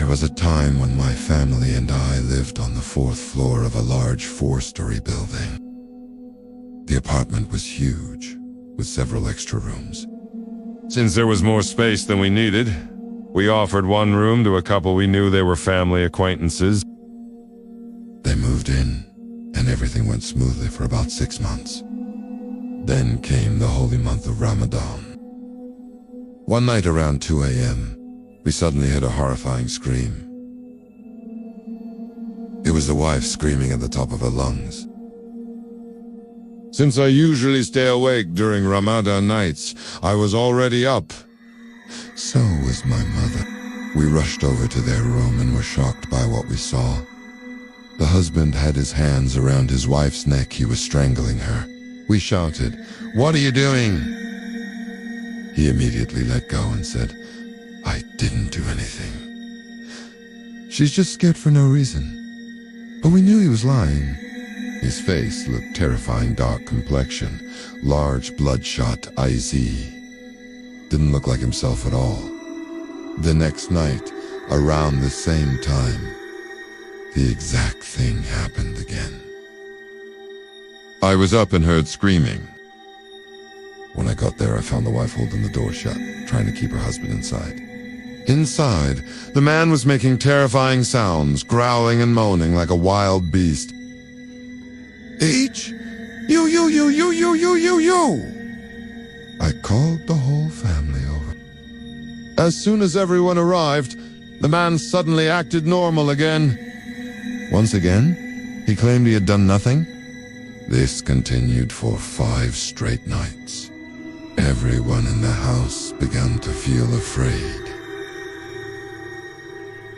was a time when my family and I lived on the fourth floor of a large four-story building. The apartment was huge, with several extra rooms. Since there was more space than we needed, we offered one room to a couple we knew they were family acquaintances. They moved in, and everything went smoothly for about 6 months. Then came the holy month of Ramadan. One night around 2 a.m., we suddenly heard a horrifying scream. It was the wife screaming at the top of her lungs. Since I usually stay awake during Ramadan nights, I was already up. So was my mother. We rushed over to their room and were shocked by what we saw. The husband had his hands around his wife's neck. He was strangling her. We shouted, "What are you doing?" He immediately let go and said, "I didn't do anything. She's just scared for no reason." But we knew he was lying. His face looked terrifying, dark complexion, large, bloodshot, icy. Didn't look like himself at all. The next night, around the same time, the exact thing happened again. I was up and heard screaming. When I got there, I found the wife holding the door shut, trying to keep her husband inside. Inside, the man was making terrifying sounds, growling and moaning like a wild beast. "H! You! I called the whole family over. As soon as everyone arrived, the man suddenly acted normal again. Once again, he claimed he had done nothing. This continued for 5 straight nights. Everyone in the house began to feel afraid.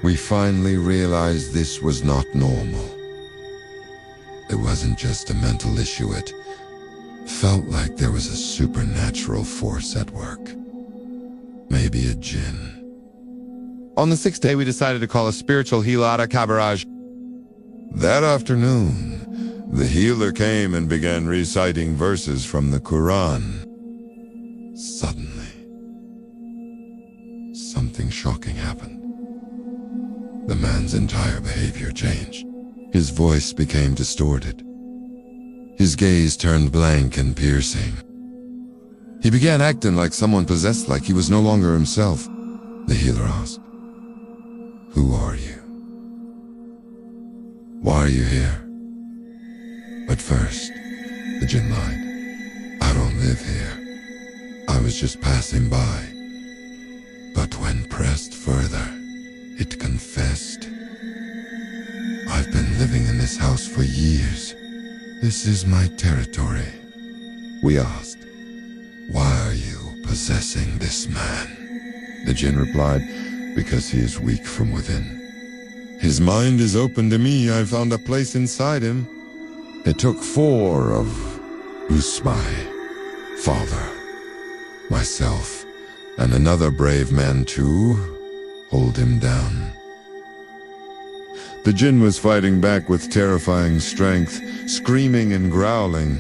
We finally realized this was not normal. It wasn't just a mental issue, it felt like there was a supernatural force at work. Maybe a Jinn. On the 6th day, we decided to call a spiritual healer out of Cabarage. That afternoon, the healer came and began reciting verses from the Quran. Suddenly, something shocking happened. The man's entire behavior changed. His voice became distorted. His gaze turned blank and piercing. He began acting like someone possessed, like he was no longer himself. The healer asked, "Who are you? Why are you here?" At first, the Jinn lied. "I don't live here. I was just passing by." But when pressed further, it confessed, "I've been living in this house for years. This is my territory." We asked, "Why are you possessing this man?" The Jinn replied, "Because he is weak from within. His mind is open to me. I found a place inside him. It took 4 of us, my father, myself, and another brave man to hold him down." The Jinn was fighting back with terrifying strength, screaming and growling.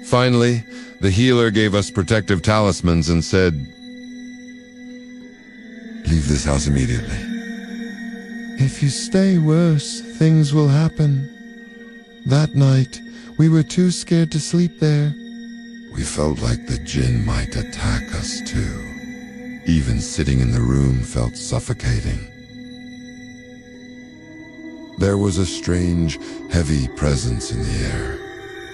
Finally, the healer gave us protective talismans and said, "Leave this house immediately. If you stay worse, things will happen." That night, we were too scared to sleep there. We felt like the Jinn might attack us too. Even sitting in the room felt suffocating. There was a strange, heavy presence in the air.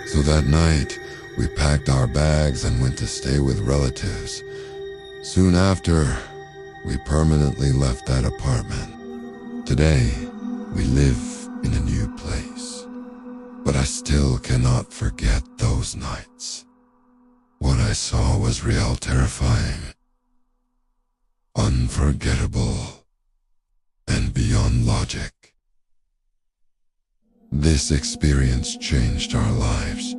So that night, we packed our bags and went to stay with relatives. Soon after, we permanently left that apartment. Today, we live in a new place. But I still cannot forget those nights. What I saw was real terrifying, unforgettable, and beyond logic. This experience changed our lives.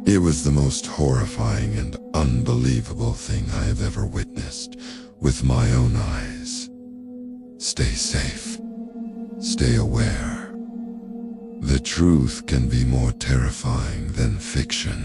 It was the most horrifying and unbelievable thing I have ever witnessed with my own eyes. Stay safe. Stay aware. The truth can be more terrifying than fiction.